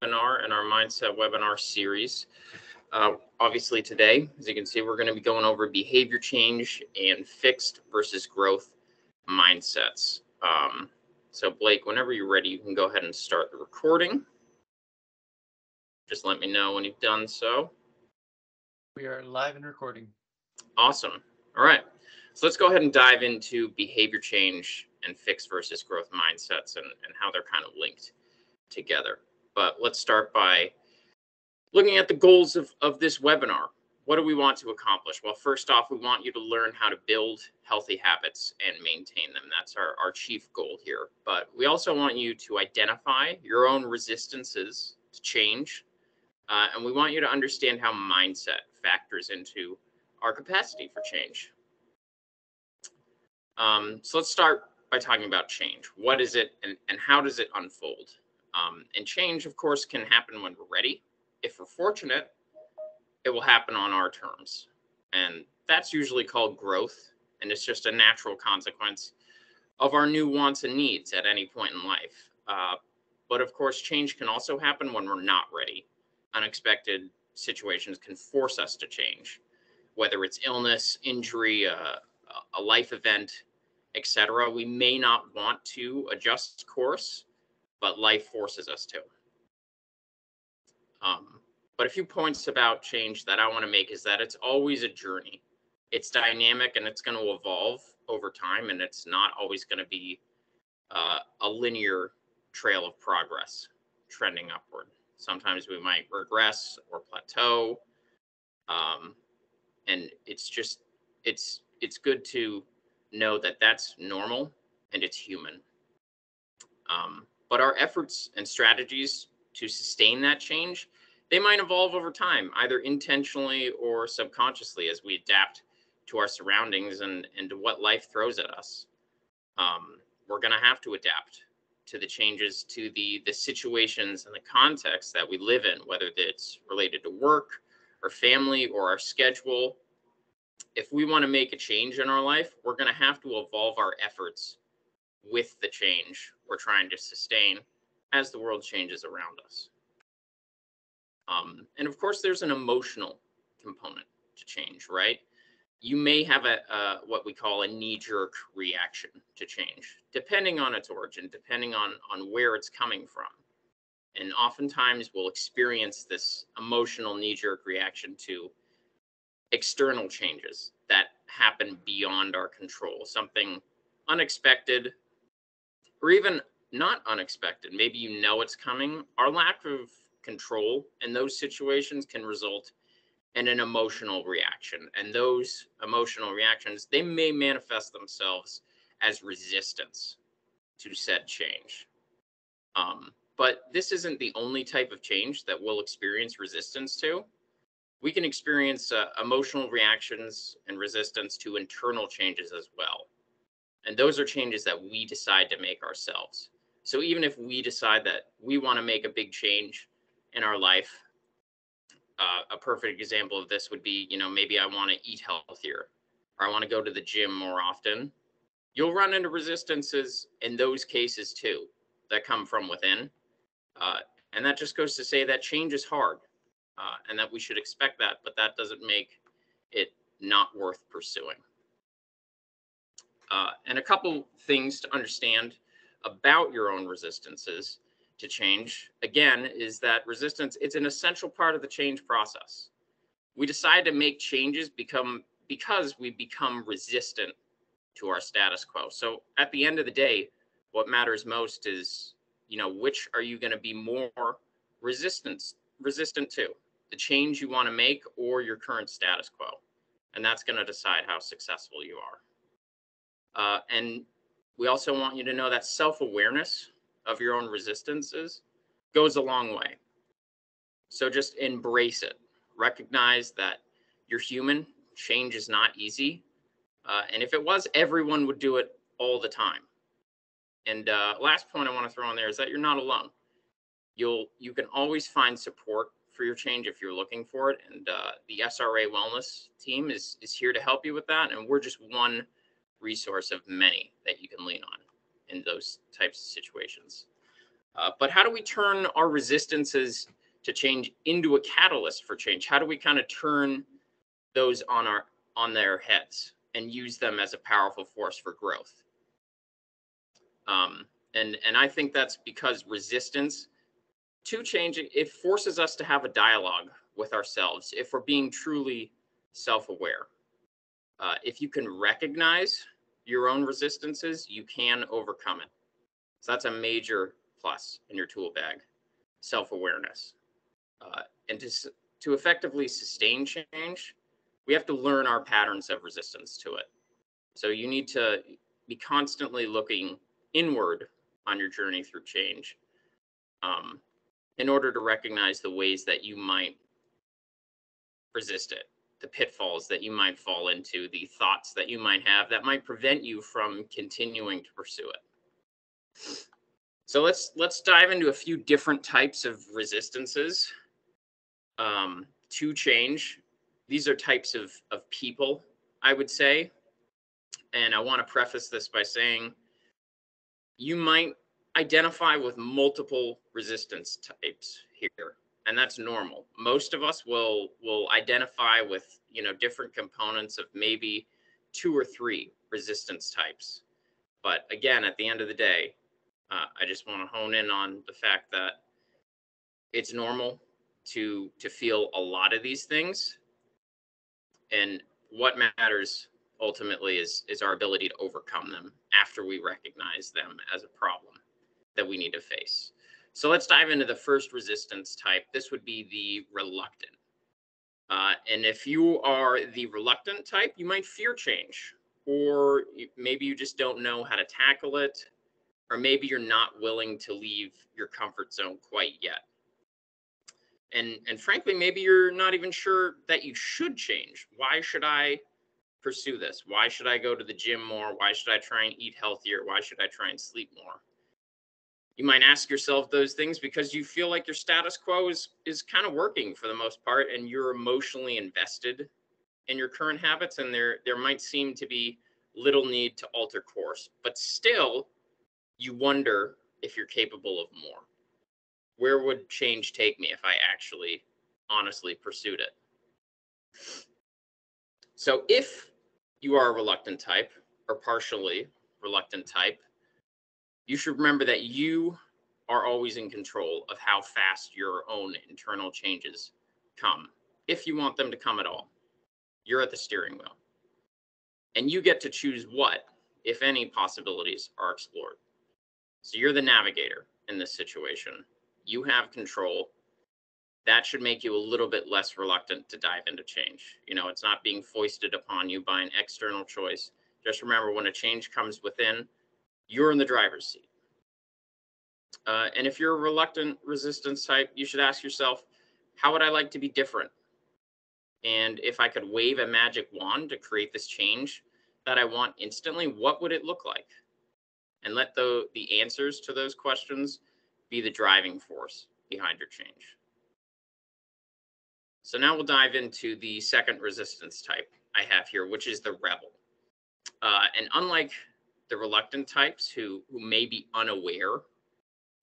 Webinar in our Mindset webinar series. Obviously today, as you can see, we're going to be going over behavior change and fixed versus growth mindsets. So Blake, whenever you're ready, you can go ahead and start the recording. Just let me know when you've done so. We are live and recording. Awesome. All right. So let's go ahead and dive into behavior change and fixed versus growth mindsets and how they're kind of linked together. But let's start by looking at the goals of this webinar. What do we want to accomplish? Well, first off, we want you to learn how to build healthy habits and maintain them. That's our chief goal here. But we also want you to identify your own resistances to change. And we want you to understand how mindset factors into our capacity for change. So let's start by talking about change. What is it and how does it unfold? And change, of course, can happen when we're ready. If we're fortunate, it will happen on our terms. And that's usually called growth. And it's just a natural consequence of our new wants and needs at any point in life. But of course, change can also happen when we're not ready. Unexpected situations can force us to change, whether it's illness, injury, a life event, etc. We may not want to adjust course, but life forces us to. But a few points about change that I want to make is that it's always a journey. It's dynamic and it's going to evolve over time, and it's not always going to be a linear trail of progress trending upward. Sometimes we might regress or plateau, and it's good to know that that's normal and it's human. But our efforts and strategies to sustain that change, they might evolve over time, either intentionally or subconsciously as we adapt to our surroundings and to what life throws at us. We're going to have to adapt to the changes, to the situations and the context that we live in, whether it's related to work or family or our schedule. If we want to make a change in our life, we're going to have to evolve our efforts with the change we're trying to sustain as the world changes around us. And of course, there's an emotional component to change, right? You may have what we call a knee-jerk reaction to change, depending on its origin, depending on where it's coming from. And oftentimes we'll experience this emotional knee-jerk reaction to external changes that happen beyond our control, something unexpected or even not unexpected. Maybe you know it's coming. Our lack of control in those situations can result in an emotional reaction. And those emotional reactions, they may manifest themselves as resistance to said change. But this isn't the only type of change that we'll experience resistance to. We can experience emotional reactions and resistance to internal changes as well. And those are changes that we decide to make ourselves. So even if we decide that we want to make a big change in our life, a perfect example of this would be, maybe I want to eat healthier, or I want to go to the gym more often. You'll run into resistances in those cases too, that come from within. And that just goes to say that change is hard, and that we should expect that, but that doesn't make it not worth pursuing. And a couple things to understand about your own resistances to change, again, is that resistance, it's an essential part of the change process. We decide to make changes because we become resistant to our status quo. So at the end of the day, what matters most is, which are you going to be more resistant to? The change you want to make or your current status quo? And that's going to decide how successful you are. And we also want you to know that self-awareness of your own resistances goes a long way. So just embrace it. Recognize that you're human. Change is not easy. And if it was, everyone would do it all the time. And last point I want to throw in there is that you're not alone. You can always find support for your change if you're looking for it. And the SRA Wellness team is here to help you with that. And we're just one resource of many that you can lean on in those types of situations. But how do we turn our resistances to change into a catalyst for change? How do we kind of turn those on their heads and use them as a powerful force for growth? And I think that's because resistance to change, it forces us to have a dialogue with ourselves if we're being truly self-aware. If you can recognize your own resistances, you can overcome it. So that's a major plus in your tool bag, self-awareness. And to effectively sustain change, we have to learn our patterns of resistance to it. So you need to be constantly looking inward on your journey through change, in order to recognize the ways that you might resist it, the pitfalls that you might fall into, the thoughts that you might have that might prevent you from continuing to pursue it. So let's dive into a few different types of resistances to change. These are types of people, I would say. And I want to preface this by saying you might identify with multiple resistance types here, and that's normal. Most of us will identify with, different components of maybe 2 or 3 resistance types. But again, at the end of the day, I just want to hone in on the fact that it's normal to feel a lot of these things, and what matters ultimately is our ability to overcome them after we recognize them as a problem that we need to face. So let's dive into the first resistance type. This would be the reluctant. And if you are the reluctant type, you might fear change, or maybe you just don't know how to tackle it, or maybe you're not willing to leave your comfort zone quite yet. And frankly, maybe you're not even sure that you should change. Why should I pursue this? Why should I go to the gym more? Why should I try and eat healthier? Why should I try and sleep more? You might ask yourself those things because you feel like your status quo is kind of working for the most part, and you're emotionally invested in your current habits, and there might seem to be little need to alter course, but still you wonder if you're capable of more. Where would change take me if I actually honestly pursued it? So if you are a reluctant type or partially reluctant type, you should remember that you are always in control of how fast your own internal changes come, if you want them to come at all. You're at the steering wheel, and you get to choose what, if any, possibilities are explored. So you're the navigator in this situation. You have control. That should make you a little bit less reluctant to dive into change. It's not being foisted upon you by an external choice. Just remember, when a change comes within, you're in the driver's seat. And if you're a reluctant resistance type, you should ask yourself, how would I like to be different? And if I could wave a magic wand to create this change that I want instantly, what would it look like? And let the answers to those questions be the driving force behind your change. So now we'll dive into the second resistance type I have here, which is the rebel. And unlike the reluctant types who may be unaware,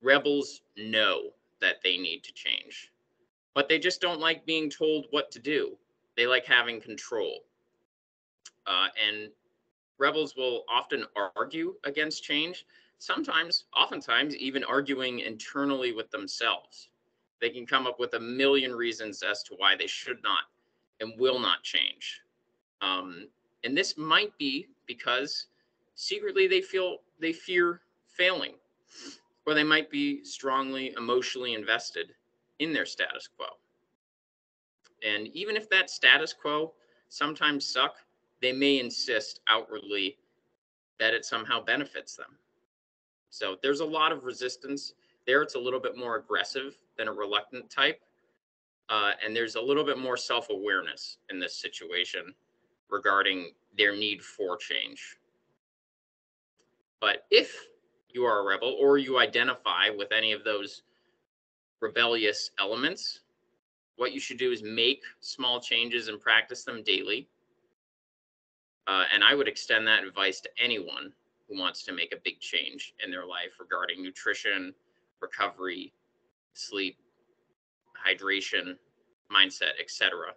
rebels know that they need to change, but they just don't like being told what to do. They like having control. And rebels will often argue against change, oftentimes even arguing internally with themselves. They can come up with a million reasons as to why they should not and will not change. And this might be because secretly they fear failing, or they might be strongly emotionally invested in their status quo. And even if that status quo sometimes sucks, they may insist outwardly that it somehow benefits them. So there's a lot of resistance there. It's a little bit more aggressive than a reluctant type. And there's a little bit more self-awareness in this situation regarding their need for change. But if you are a rebel or you identify with any of those rebellious elements, what you should do is make small changes and practice them daily. And I would extend that advice to anyone who wants to make a big change in their life regarding nutrition recovery, sleep, hydration, mindset, etc.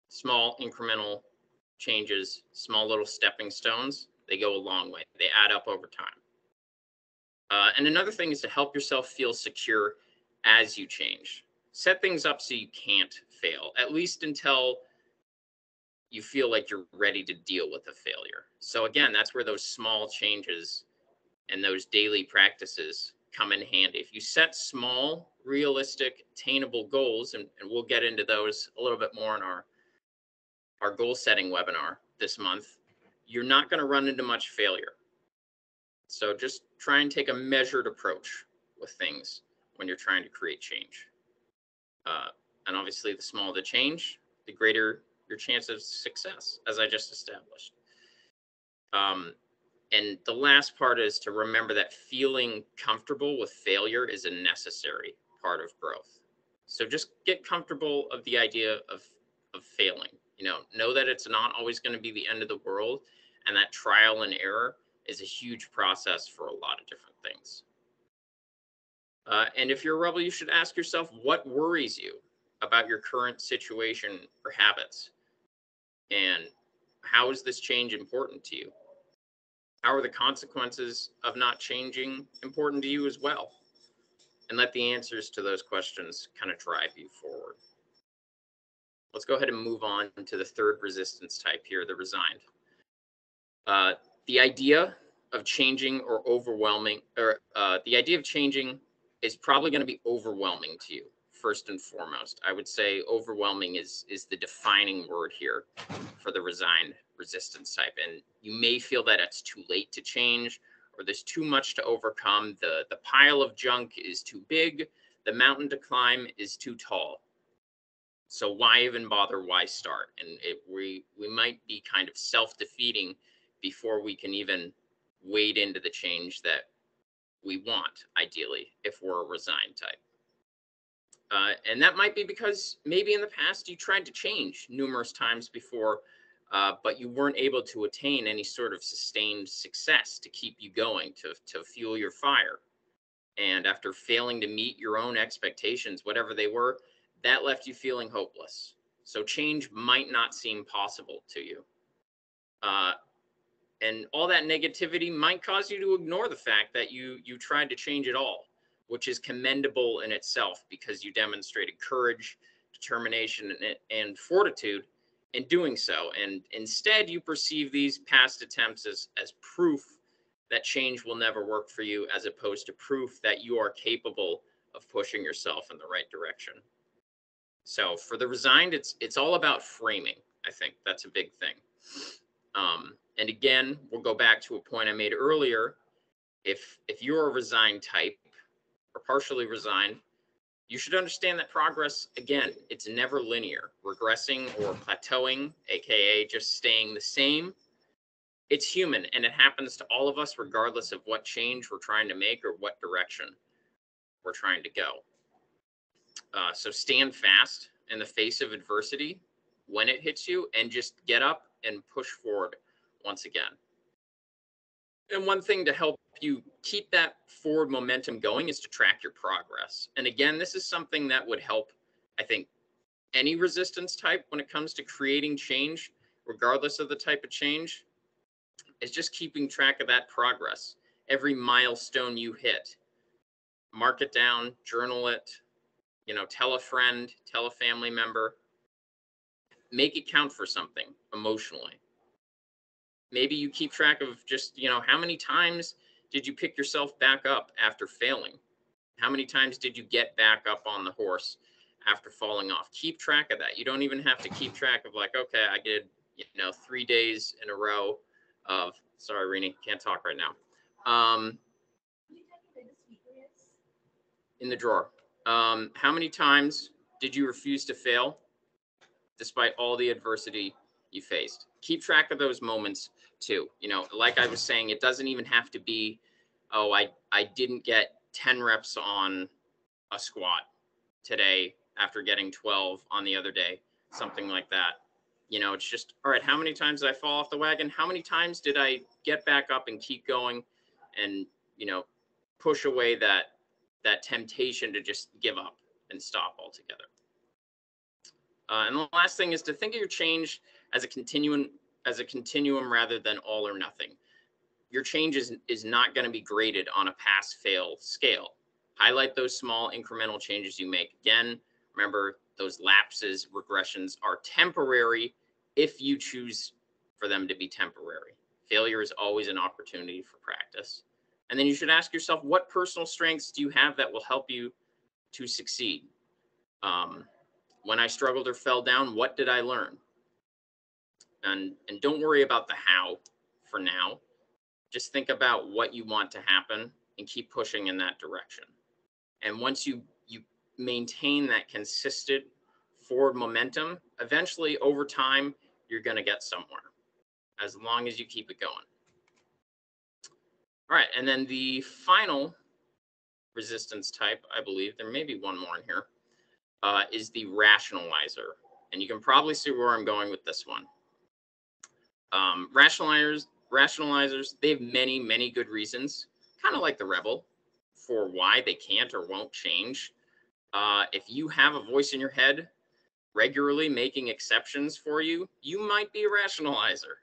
Small incremental changes, small little stepping stones, they go a long way. They add up over time. And another thing is to help yourself feel secure as you change. Set things up so you can't fail, at least until you feel like you're ready to deal with a failure. So again, that's where those small changes and those daily practices come in handy. If you set small, realistic, attainable goals, and we'll get into those a little bit more in our goal setting webinar this month, you're not going to run into much failure. So just try and take a measured approach with things when you're trying to create change. And obviously, the smaller the change, the greater your chance of success, as I just established. And the last part is to remember that feeling comfortable with failure is a necessary part of growth. So just get comfortable of the idea of failing. Know that it's not always going to be the end of the world, and that trial and error is a huge process for a lot of different things. And if you're a rebel, you should ask yourself, what worries you about your current situation or habits? And how is this change important to you? How are the consequences of not changing important to you as well? And let the answers to those questions kind of drive you forward. Let's go ahead and move on to the third resistance type here, the resigned. The idea of changing or overwhelming, or the idea of changing is probably going to be overwhelming to you, first and foremost. I would say overwhelming is the defining word here for the resigned resistance type. And you may feel that it's too late to change, or there's too much to overcome. The pile of junk is too big. The mountain to climb is too tall. So why even bother? Why start? And we might be kind of self-defeating before we can even wade into the change that we want, ideally, if we're a resigned type. And that might be because maybe in the past you tried to change numerous times before, but you weren't able to attain any sort of sustained success to keep you going, to fuel your fire. And after failing to meet your own expectations, whatever they were, that left you feeling hopeless. So change might not seem possible to you. And all that negativity might cause you to ignore the fact that you tried to change it all, which is commendable in itself because you demonstrated courage, determination, and fortitude in doing so. And instead, you perceive these past attempts as proof that change will never work for you, as opposed to proof that you are capable of pushing yourself in the right direction. So for the resigned, it's all about framing. I think that's a big thing. And again, we'll go back to a point I made earlier. If you're a resigned type or partially resigned, you should understand that progress, again, it's never linear. Regressing or plateauing, aka just staying the same, it's human, and it happens to all of us regardless of what change we're trying to make or what direction we're trying to go. So stand fast in the face of adversity when it hits you, and just get up and push forward once again. And one thing to help you keep that forward momentum going is to track your progress. And again, this is something that would help, I think, any resistance type when it comes to creating change, regardless of the type of change, is just keeping track of that progress. Every milestone you hit, mark it down, journal it, tell a friend, tell a family member, make it count for something emotionally. Maybe you keep track of just, how many times did you pick yourself back up after failing? How many times did you get back up on the horse after falling off? Keep track of that. You don't even have to keep track of like, okay, I did, 3 days in a row of, sorry, Rini, can't talk right now. In the drawer. How many times did you refuse to fail despite all the adversity you faced? Keep track of those moments too. Like I was saying, it doesn't even have to be, oh, I didn't get 10 reps on a squat today after getting 12 on the other day, something like that. It's just, all right, how many times did I fall off the wagon? How many times did I get back up and keep going and, push away that that temptation to just give up and stop altogether. And the last thing is to think of your change as a continuum rather than all or nothing. Your change is not going to be graded on a pass-fail scale. Highlight those small incremental changes you make. Again, remember, those lapses, regressions are temporary if you choose for them to be temporary. Failure is always an opportunity for practice. And then you should ask yourself, what personal strengths do you have that will help you to succeed? When I struggled or fell down, what did I learn? And don't worry about the how for now. Just think about what you want to happen and keep pushing in that direction. And once you maintain that consistent forward momentum, eventually over time, you're going to get somewhere as long as you keep it going. All right. And then the final resistance type, I believe, there may be one more in here, is the rationalizer. And you can probably see where I'm going with this one. Rationalizers, they have many, many good reasons, kind of like the rebel, for why they can't or won't change. If you have a voice in your head regularly making exceptions for you, you might be a rationalizer.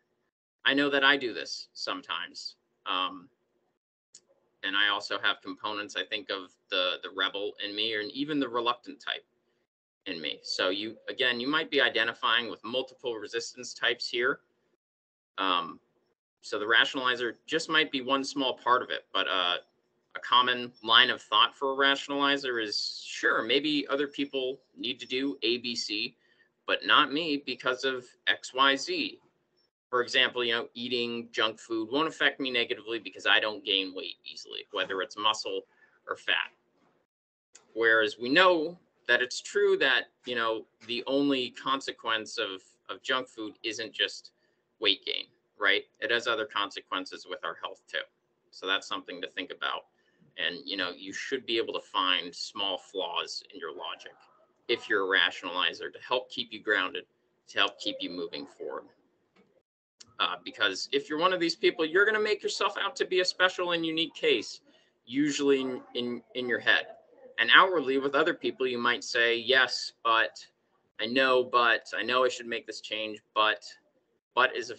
I know that I do this sometimes. And I also have components, I think, of the rebel in me, and even the reluctant type in me. So you might be identifying with multiple resistance types here. So the rationalizer just might be one small part of it, but a common line of thought for a rationalizer is, sure, maybe other people need to do ABC, but not me because of XYZ. For example, eating junk food won't affect me negatively because I don't gain weight easily, whether it's muscle or fat. Whereas we know that it's true that, the only consequence of junk food isn't just weight gain, right? It has other consequences with our health too. So that's something to think about. And, you should be able to find small flaws in your logic if you're a rationalizer to help keep you grounded, to help keep you moving forward. Because if you're one of these people, you're going to make yourself out to be a special and unique case, usually in your head. And outwardly with other people, you might say, yes, but I know I should make this change, but is a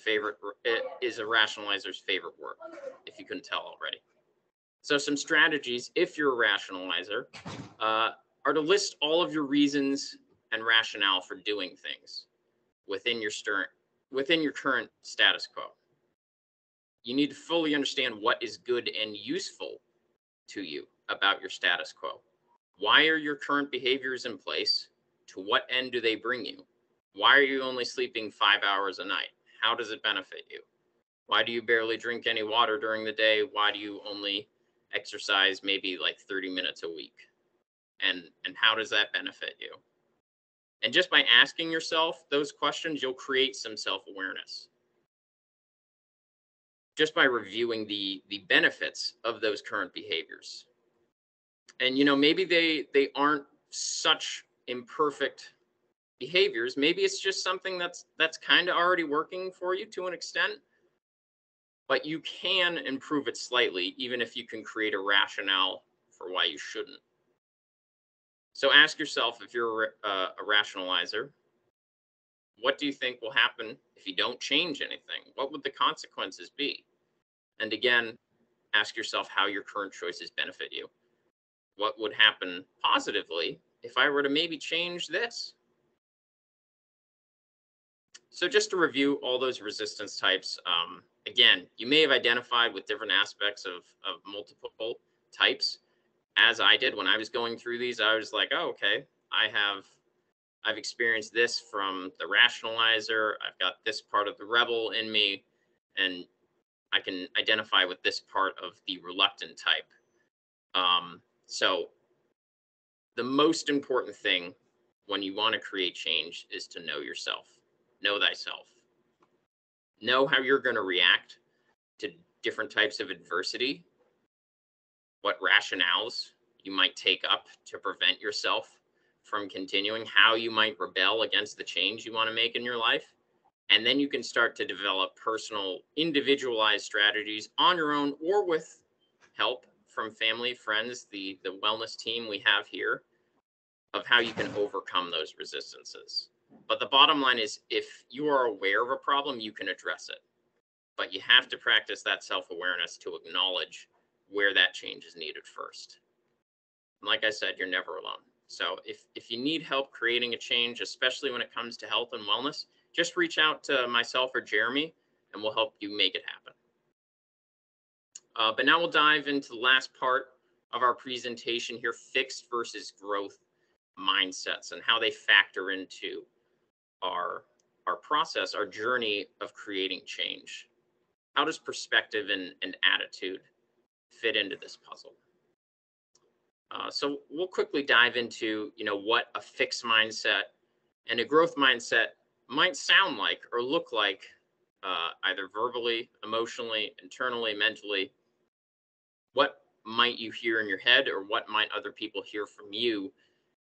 rationalizer's favorite word, if you couldn't tell already. So some strategies, if you're a rationalizer, are to list all of your reasons and rationale for doing things within your current status quo. You need to fully understand what is good and useful to you about your status quo. Why are your current behaviors in place? To what end do they bring you? Why are you only sleeping 5 hours a night? How does it benefit you? Why do you barely drink any water during the day? Why do you only exercise maybe like 30 minutes a week? And how does that benefit you? And just by asking yourself those questions, you'll create some self-awareness. Just by reviewing the benefits of those current behaviors. And, maybe they aren't such imperfect behaviors. Maybe it's just something that's kind of already working for you to an extent, but you can improve it slightly, even if you can create a rationale for why you shouldn't. So ask yourself, if you're a rationalizer, what do you think will happen if you don't change anything? What would the consequences be? And again, ask yourself how your current choices benefit you. What would happen positively if I were to maybe change this? So just to review all those resistance types, again, you may have identified with different aspects of multiple types. As I did when I was going through these, I was like, oh, okay, I've experienced this from the rationalizer. I've got this part of the rebel in me, and I can identify with this part of the reluctant type. So the most important thing when you want to create change is to know yourself. Know thyself. Know how you're going to react to different types of adversity, what rationales you might take up to prevent yourself from continuing, how you might rebel against the change you want to make in your life. And then you can start to develop personal, individualized strategies on your own or with help from family, friends, the wellness team we have here, of how you can overcome those resistances. But the bottom line is, if you are aware of a problem, you can address it. But you have to practice that self-awareness to acknowledge where that change is needed first. And like I said, you're never alone. So if you need help creating a change, especially when it comes to health and wellness, just reach out to myself or Jeremy, and we'll help you make it happen. But now we'll dive into the last part of our presentation here, fixed versus growth mindsets, and how they factor into our process, our journey of creating change. How does perspective and attitude fit into this puzzle? So we'll quickly dive into, what a fixed mindset and a growth mindset might sound like or look like, either verbally, emotionally, internally, mentally. What might you hear in your head, or what might other people hear from you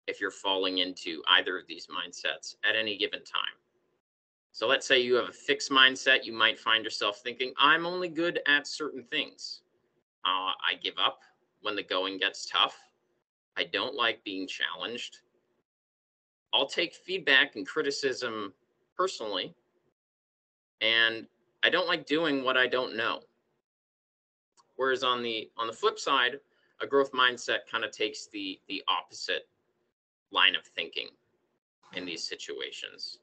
if you're falling into either of these mindsets at any given time? So let's say you have a fixed mindset. You might find yourself thinking, I'm only good at certain things. I give up when the going gets tough. I don't like being challenged. I'll take feedback and criticism personally. And I don't like doing what I don't know. Whereas on the flip side, a growth mindset kind of takes the opposite line of thinking in these situations.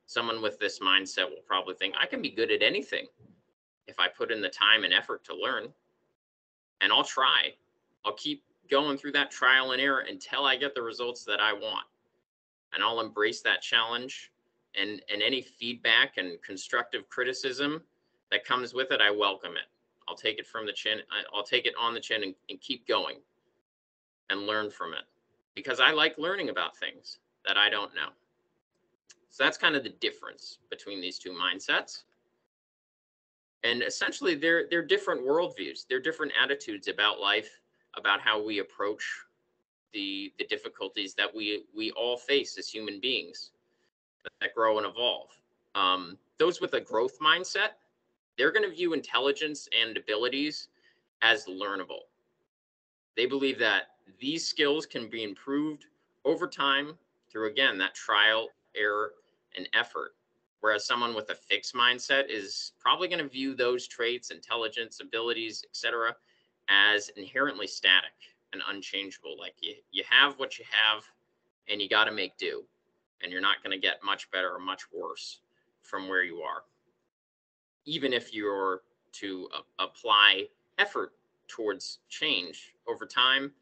Someone with this mindset will probably think, I can be good at anything if I put in the time and effort to learn. And I'll try. I'll keep going through that trial and error until I get the results that I want. And I'll embrace that challenge, and any feedback and constructive criticism that comes with it, I welcome it. I'll take it from the chin. I'll take it on the chin and keep going and learn from it, because I like learning about things that I don't know. So that's kind of the difference between these two mindsets. And essentially, they're different worldviews. They're different attitudes about life, about how we approach the difficulties that we all face as human beings that grow and evolve. Those with a growth mindset, they're going to view intelligence and abilities as learnable. They believe that these skills can be improved over time through, again, that trial, error, and effort. Whereas someone with a fixed mindset is probably going to view those traits, intelligence, abilities, etc., as inherently static and unchangeable. Like you have what you have, and you got to make do. And you're not going to get much better or much worse from where you are. Even if you're to apply effort towards change over time,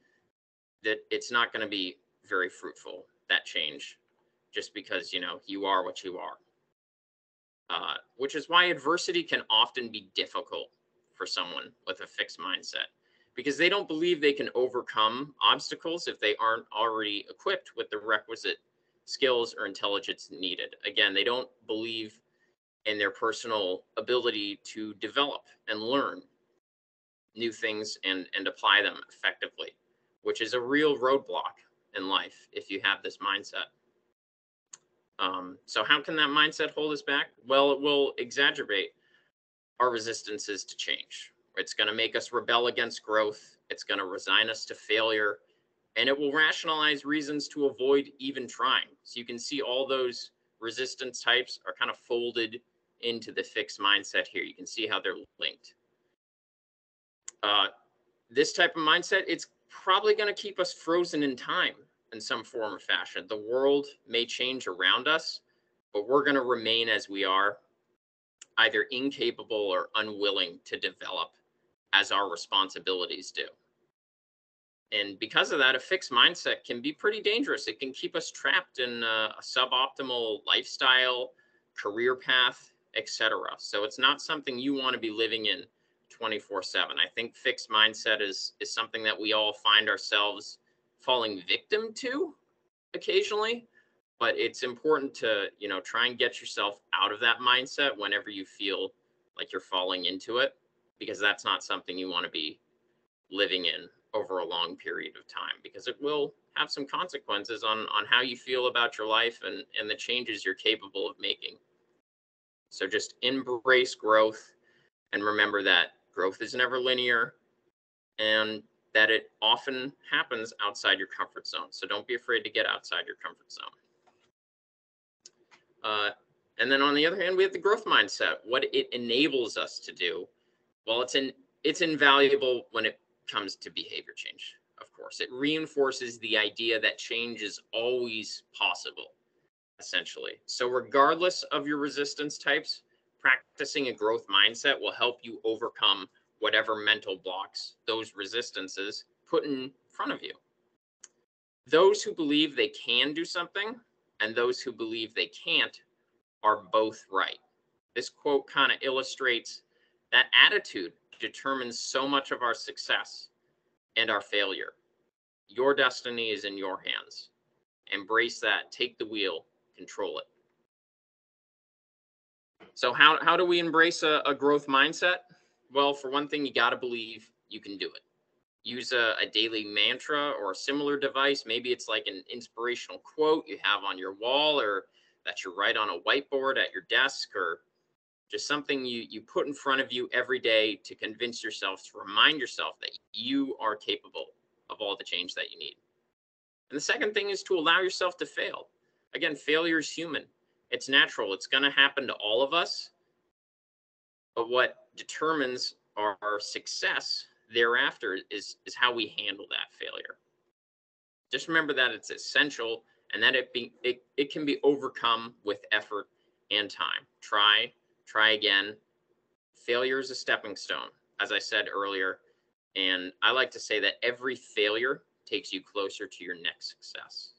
that it's not going to be very fruitful, that change, just because, you are what you are. Which is why adversity can often be difficult for someone with a fixed mindset, because they don't believe they can overcome obstacles if they aren't already equipped with the requisite skills or intelligence needed. Again, they don't believe in their personal ability to develop and learn new things and apply them effectively, which is a real roadblock in life if you have this mindset. So how can that mindset hold us back? Well, it will exacerbate our resistances to change. It's going to make us rebel against growth. It's going to resign us to failure, and it will rationalize reasons to avoid even trying. So you can see all those resistance types are kind of folded into the fixed mindset here. You can see how they're linked. This type of mindset, it's probably going to keep us frozen in time in some form or fashion. The world may change around us, but we're going to remain as we are, either incapable or unwilling to develop as our responsibilities do. And because of that, a fixed mindset can be pretty dangerous. It can keep us trapped in a suboptimal lifestyle, career path, etc. So it's not something you want to be living in 24/7. I think fixed mindset is something that we all find ourselves falling victim to occasionally, but it's important to, try and get yourself out of that mindset whenever you feel like you're falling into it, because that's not something you want to be living in over a long period of time, because it will have some consequences on how you feel about your life and the changes you're capable of making. So just embrace growth, and remember that growth is never linear, and that it often happens outside your comfort zone. So don't be afraid to get outside your comfort zone. And then on the other hand, we have the growth mindset, what it enables us to do. Well, it's invaluable when it comes to behavior change, of course. It reinforces the idea that change is always possible, essentially. So regardless of your resistance types, practicing a growth mindset will help you overcome whatever mental blocks those resistances put in front of you. Those who believe they can do something and those who believe they can't are both right. This quote kind of illustrates that attitude determines so much of our success and our failure. Your destiny is in your hands. Embrace that, take the wheel, control it. So how do we embrace a growth mindset? Well, for one thing, you got to believe you can do it. Use a daily mantra or a similar device. Maybe it's like an inspirational quote you have on your wall, or that you write on a whiteboard at your desk, or just something you put in front of you every day to convince yourself, to remind yourself that you are capable of all the change that you need. And the second thing is to allow yourself to fail. Again, failure is human. It's natural. It's going to happen to all of us. But what determines our success thereafter is how we handle that failure. Just remember that it's essential, and that it can be overcome with effort and time. Try again. Failure is a stepping stone, as I said earlier. And I like to say that every failure takes you closer to your next success.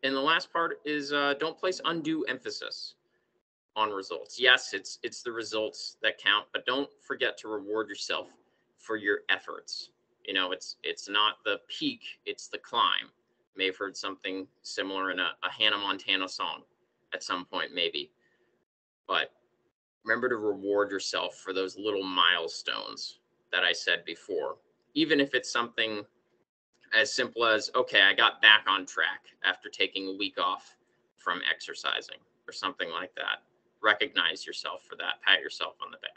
And the last part is don't place undue emphasis on results. Yes, it's the results that count, but don't forget to reward yourself for your efforts. You know, it's not the peak, it's the climb. You may have heard something similar in a Hannah Montana song at some point, maybe. But remember to reward yourself for those little milestones that I said before. Even if it's something as simple as, okay, I got back on track after taking a week off from exercising or something like that. Recognize yourself for that. Pat yourself on the back.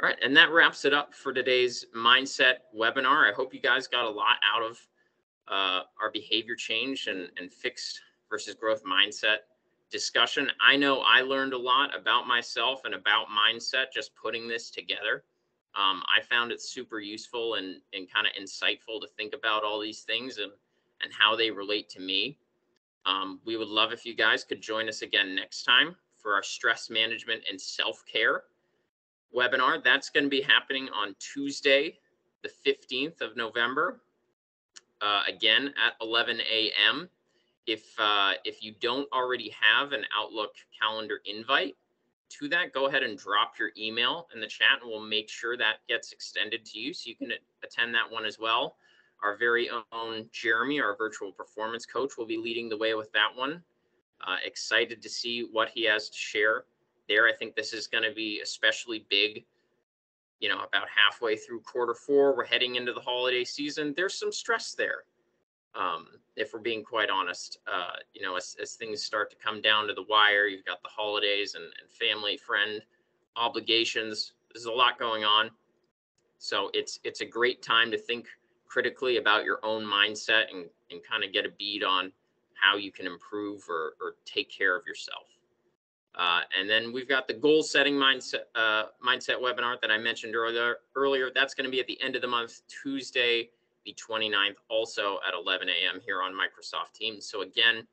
All right, and that wraps it up for today's mindset webinar. I hope you guys got a lot out of our behavior change and fixed versus growth mindset discussion. I know I learned a lot about myself and about mindset just putting this together. I found it super useful and kind of insightful to think about all these things and how they relate to me. We would love if you guys could join us again next time for our stress management and self-care webinar. That's going to be happening on Tuesday, the 15th of November, again at 11 a.m. If you don't already have an Outlook calendar invite to that, go ahead and drop your email in the chat and we'll make sure that gets extended to you so you can attend that one as well. Our very own Jeremy, our virtual performance coach, will be leading the way with that one. Excited to see what he has to share there. I think this is going to be especially big, you know, about halfway through Q4. We're heading into the holiday season. There's some stress there. If we're being quite honest, you know, as things start to come down to the wire, you've got the holidays and family, friend obligations. There's a lot going on. So it's a great time to think critically about your own mindset and kind of get a bead on how you can improve or take care of yourself. And then we've got the goal setting mindset webinar that I mentioned earlier. That's going to be at the end of the month, Tuesday, the 29th, also at 11 a.m. here on Microsoft Teams. So again,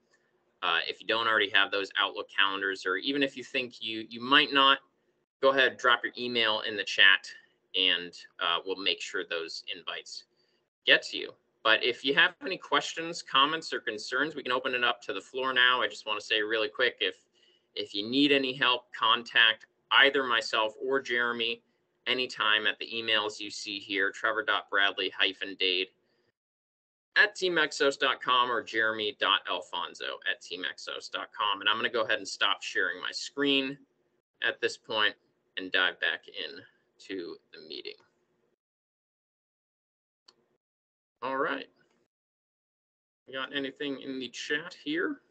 if you don't already have those Outlook calendars, or even if you think you might not, go ahead, drop your email in the chat, and we'll make sure those invites get to you. But if you have any questions, comments, or concerns, we can open it up to the floor now. I just want to say really quick, if you need any help, contact either myself or Jeremy anytime at the emails you see here, trevor.bradley-dade@teamexos.com or jeremy.alfonso@teamexos.com. And I'm going to go ahead and stop sharing my screen at this point and dive back in to the meeting. All right. We got anything in the chat here?